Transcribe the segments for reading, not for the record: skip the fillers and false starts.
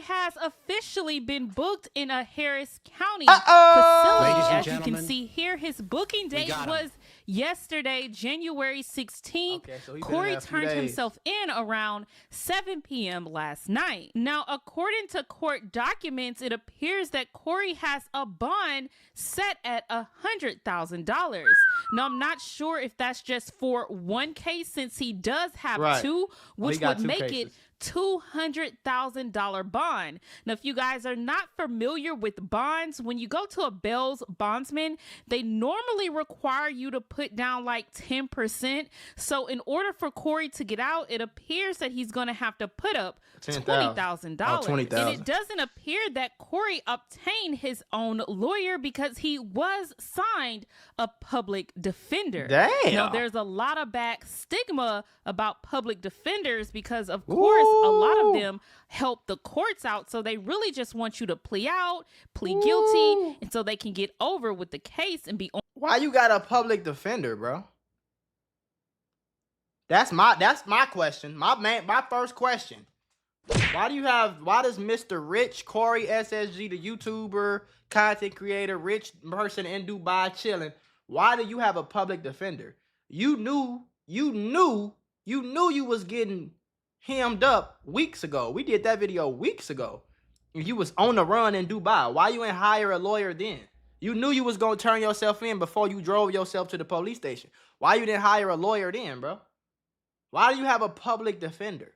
has officially been booked in a Harris County Ladies facility. and As gentlemen, you can see here, his booking date was yesterday, January 16th. Okay, so Cory turned himself in around 7 p.m. last night. Now, according to court documents, it appears that Cory has a bond set at $100,000. Now, I'm not sure if that's just for one case, since he does have two, which would make it $200,000 bond. Now, if you guys are not familiar with bonds, when you go to a bail's bondsman, they normally require you to put down like 10%. So in order for Cory to get out, it appears that he's going to have to put up $20,000. $20,000. And it doesn't appear that Cory obtained his own lawyer because he was signed a public defender. Damn. Now, there's a lot of back stigma about public defenders because, of course, a lot of them help the courts out. So they really just want you to plead guilty, and so they can get over with the case and be on. Why you got a public defender, bro? That's my question. My first question. Why does Mr. Rich CoreySSG, the YouTuber, content creator, rich person in Dubai chilling, why do you have a public defender? You knew you was getting hemmed up weeks ago. We did that video weeks ago. You was on the run in Dubai. Why you ain't hire a lawyer then? You knew you was gonna turn yourself in before you drove yourself to the police station. Why you didn't hire a lawyer then, bro? Why do you have a public defender?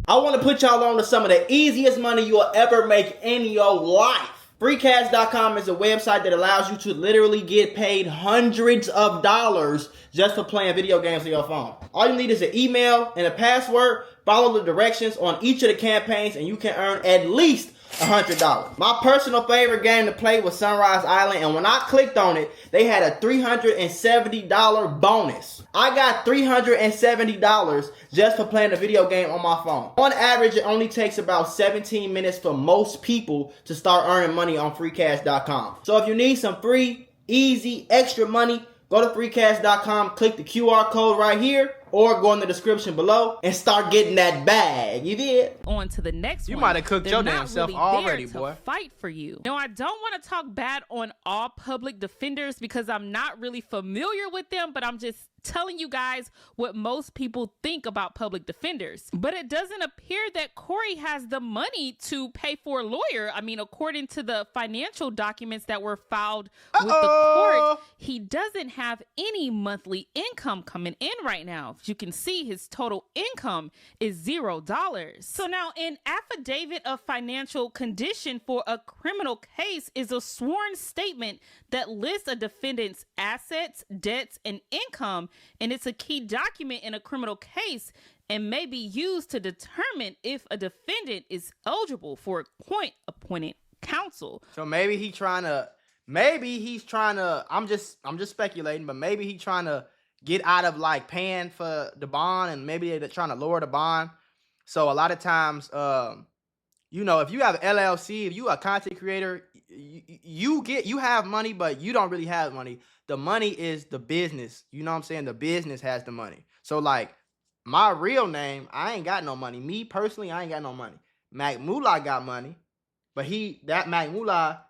I want to put y'all on to some of the easiest money you'll ever make in your life. Freecash.com is a website that allows you to literally get paid hundreds of dollars just for playing video games on your phone. All you need is an email and a password. Follow the directions on each of the campaigns and you can earn at least $100. My personal favorite game to play was Sunrise Island, and when I clicked on it, they had a $370 bonus. I got $370 just for playing the video game on my phone. On average, it only takes about 17 minutes for most people to start earning money on freecash.com. So if you need some free, easy, extra money, go to freecash.com, click the QR code right here, or go in the description below and start getting that bag. You did? On to the next one. You might have cooked your damn self already, boy. Fight for you. Now, I don't want to talk bad on all public defenders because I'm not really familiar with them, but I'm just telling you guys what most people think about public defenders. But it doesn't appear that Cory has the money to pay for a lawyer. I mean, according to the financial documents that were filed with the court, he doesn't have any monthly income coming in right now. As you can see, his total income is $0. So now, an affidavit of financial condition for a criminal case is a sworn statement that lists a defendant's assets, debts, and income, and it's a key document in a criminal case and may be used to determine if a defendant is eligible for a court-appointed counsel. So maybe he's trying to, I'm just speculating, but maybe he's trying to get out of like paying for the bond, and maybe they're trying to lower the bond. So a lot of times, you know, if you have an LLC, if you are a content creator, you have money, but you don't really have money. The money is the business. You know what I'm saying? The business has the money. So like my real name, I ain't got no money. Me personally, I ain't got no money. Mula got money, but that Mula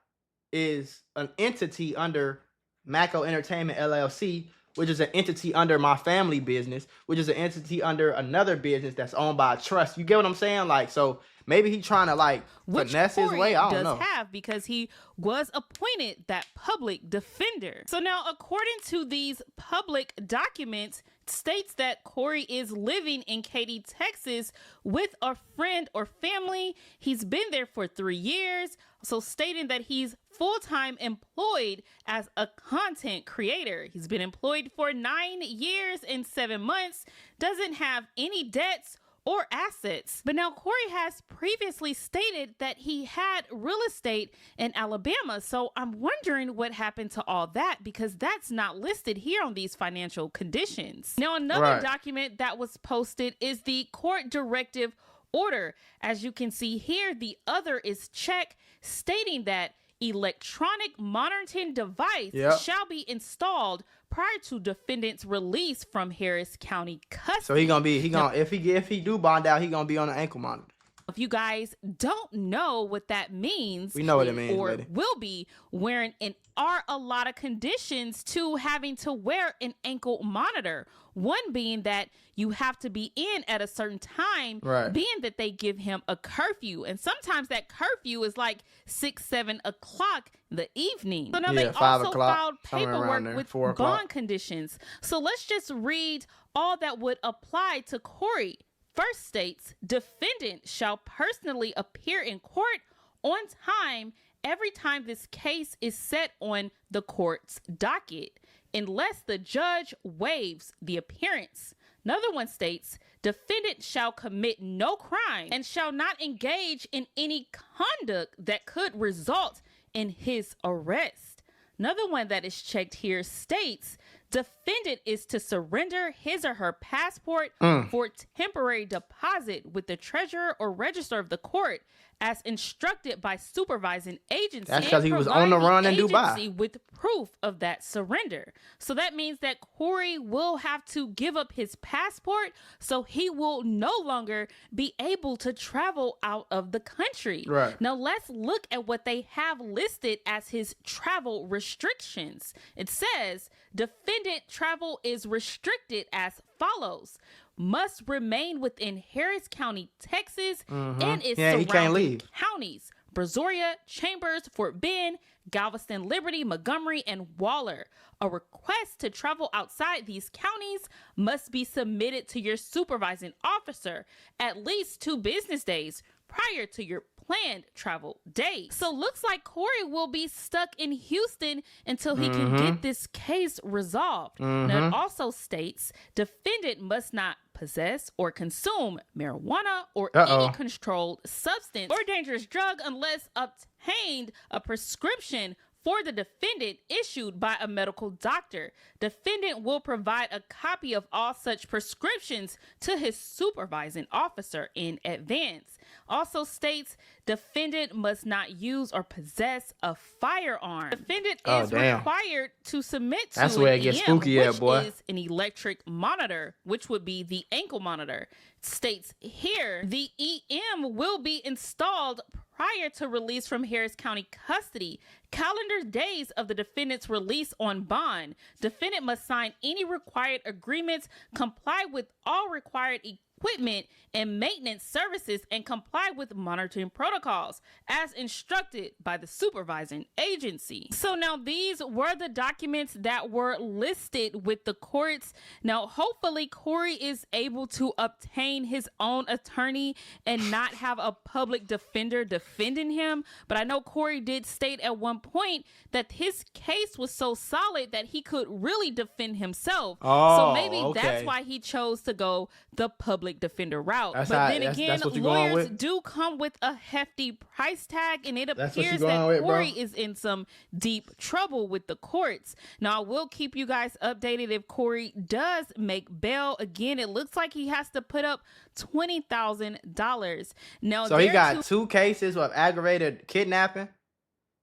is an entity under Mako Entertainment LLC, which is an entity under my family business, which is an entity under another business that's owned by a trust. You get what I'm saying? Like, so maybe he's trying to like finesse his way. I don't know. Have because he was appointed that public defender. So now, according to these public documents, it states that Cory is living in Katy, Texas with a friend or family. He's been there for 3 years. So stating that he's full-time employed as a content creator. He's been employed for 9 years and 7 months, doesn't have any debts or assets. But now Cory has previously stated that he had real estate in Alabama. So I'm wondering what happened to all that, because that's not listed here on these financial conditions. Now, another document that was posted is the court directive order. As you can see here, the other is check, stating that electronic monitoring device shall be installed prior to defendant's release from Harris County custody. So if he do bond out, he gonna be on an ankle monitor. If you guys don't know what that means, we know what it means, or lady. will be wearing, and are a lot of conditions to having to wear an ankle monitor. One being that you have to be in at a certain time, right, being that they give him a curfew. And sometimes that curfew is like 6, 7 o'clock in the evening. So now they also filed paperwork with bond conditions. So let's just read all that would apply to Cory. First states, defendant shall personally appear in court on time every time this case is set on the court's docket, unless the judge waives the appearance. Another one states, defendant shall commit no crime and shall not engage in any conduct that could result in his arrest. Another one that is checked here states, defendant is to surrender his or her passport for temporary deposit with the treasurer or register of the court as instructed by supervising agency. That's because he was on the run in Dubai. With proof of that surrender. So that means that Cory will have to give up his passport, so he will no longer be able to travel out of the country. Right. Now let's look at what they have listed as his travel restrictions. It says, defendant travel is restricted as follows. Must remain within Harris County, Texas, and its surrounding counties: Brazoria, Chambers, Fort Bend, Galveston, Liberty, Montgomery, and Waller. A request to travel outside these counties must be submitted to your supervising officer at least 2 business days prior to your planned travel date. So looks like Cory will be stuck in Houston until he can get this case resolved. Now it also states defendant must not possess or consume marijuana or any controlled substance or dangerous drug unless obtained a prescription for the defendant issued by a medical doctor. Defendant will provide a copy of all such prescriptions to his supervising officer in advance. Also states defendant must not use or possess a firearm. Defendant is required to submit to That's where it gets spooky at, boy. Is an electric monitor, which would be the ankle monitor. It states here the EM will be installed prior to release from Harris County custody. Calendar days of the defendant's release on bond. Defendant must sign any required agreements, comply with all required equipment and maintenance services, and comply with monitoring protocols as instructed by the supervising agency. So now these were the documents that were listed with the courts. Now hopefully Cory is able to obtain his own attorney and not have a public defender defending him. But I know Cory did state at one point that his case was so solid that he could really defend himself. So maybe that's why he chose to go the public defender route. But then again, lawyers do come with a hefty price tag, and it appears that Cory is in some deep trouble with the courts. Now, I will keep you guys updated if Cory does make bail. Again, it looks like he has to put up $20,000. Now, so he got 2 cases of aggravated kidnapping.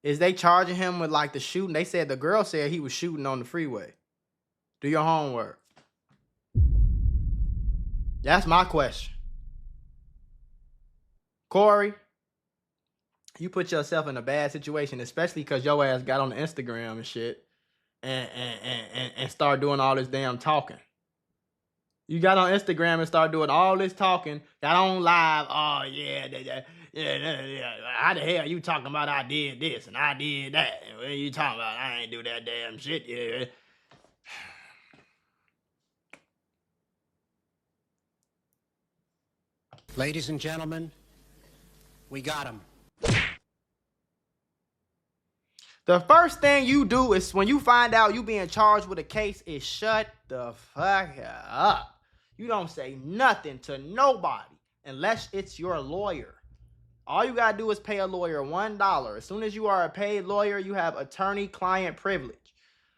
Is they charging him with like the shooting? They said the girl said he was shooting on the freeway. Do your homework. That's my question. Cory, you put yourself in a bad situation, especially because your ass got on the Instagram and shit and start doing all this damn talking. You got on Instagram and start doing all this talking, got on live. Oh, yeah. How the hell you talking about I did this and I did that? And what are you talking about? I ain't do that damn shit. Yeah. Ladies and gentlemen, we got him. The first thing you do is when you find out you being charged with a case is shut the fuck up. You don't say nothing to nobody unless it's your lawyer. All you gotta do is pay a lawyer $1. As soon as you are a paid lawyer, you have attorney-client privilege.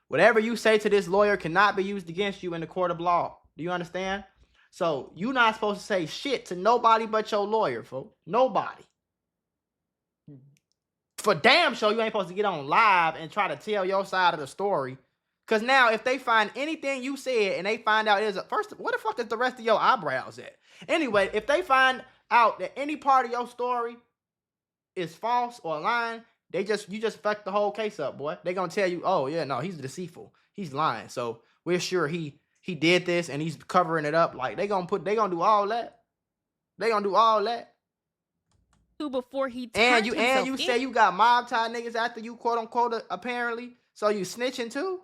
Whatever you say to this lawyer cannot be used against you in the court of law. Do you understand? So you're not supposed to say shit to nobody but your lawyer, folks. Nobody. For damn sure, you ain't supposed to get on live and try to tell your side of the story Because now if they find anything you said and they find out first, what the fuck is the rest of your eyebrows at? Anyway, if they find out that any part of your story is false or lying, you just fucked the whole case up, boy. They gonna tell you, oh yeah, no, he's deceitful. He's lying. So we're sure he did this and he's covering it up. Like they gonna do all that. They gonna do all that. Before he turned and you say you got mob tie niggas after you quote unquote apparently. So you snitching too?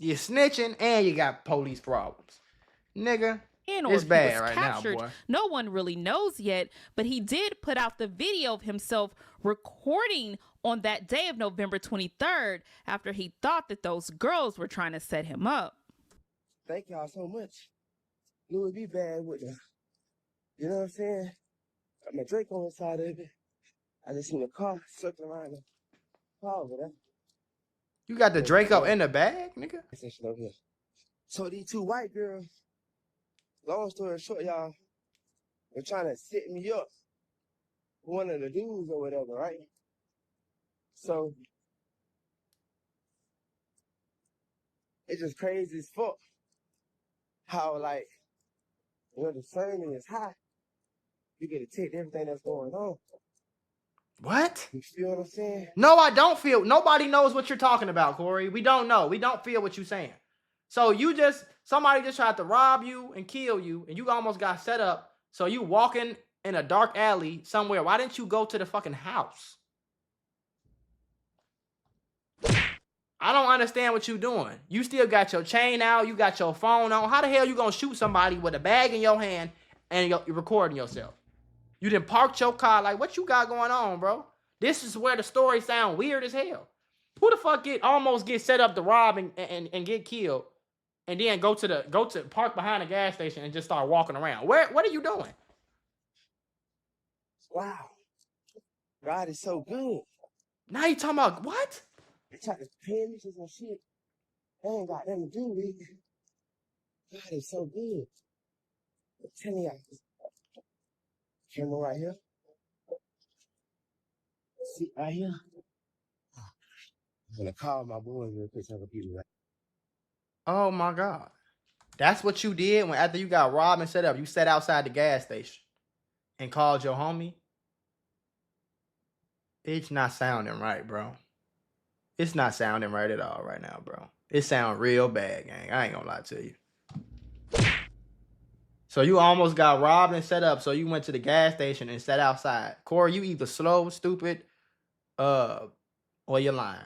You're snitching and you got police problems. Nigga, it's bad right now, boy. No one really knows yet, but he did put out the video of himself recording on that day of November 23rd after he thought that those girls were trying to set him up. Thank y'all so much. Knew it'd be bad with the, you know what I'm saying? Got my drink on the side of it. I just seen a car circling around the car over there. You got the Draco in the bag, nigga? Over here. So these two white girls, long story short, y'all, they're trying to set me up for one of the dudes or whatever, right? So it's just crazy as fuck how, like, when the discernment is high, you get to take everything that's going on. What? You feel what I'm saying? No, I don't feel. Nobody knows what you're talking about, Corey. We don't know. We don't feel what you're saying. So somebody just tried to rob you and kill you, and you almost got set up. So you walking in a dark alley somewhere. Why didn't you go to the fucking house? I don't understand what you're doing. You still got your chain out. You got your phone on. How the hell you gonna shoot somebody with a bag in your hand and you're recording yourself? You done parked your car. Like, what you got going on, bro? This is where the story sound weird as hell. Who the fuck almost get set up to rob and get killed, and then go to park behind a gas station and just start walking around? What are you doing? Wow. God is so good. Now you talking about what? They try to pin me to some shit. They ain't got nothing to do with it. God is so good. I'm telling y'all. Camera right here. See right here. I'm gonna call my boys real quick so I can be right. Oh my God. That's what you did after you got robbed and set up. You sat outside the gas station and called your homie. It's not sounding right, bro. It's not sounding right at all right now, bro. It sound real bad, gang. I ain't gonna lie to you. So you almost got robbed and set up, so you went to the gas station and sat outside. Corey, you either slow, stupid, or you're lying.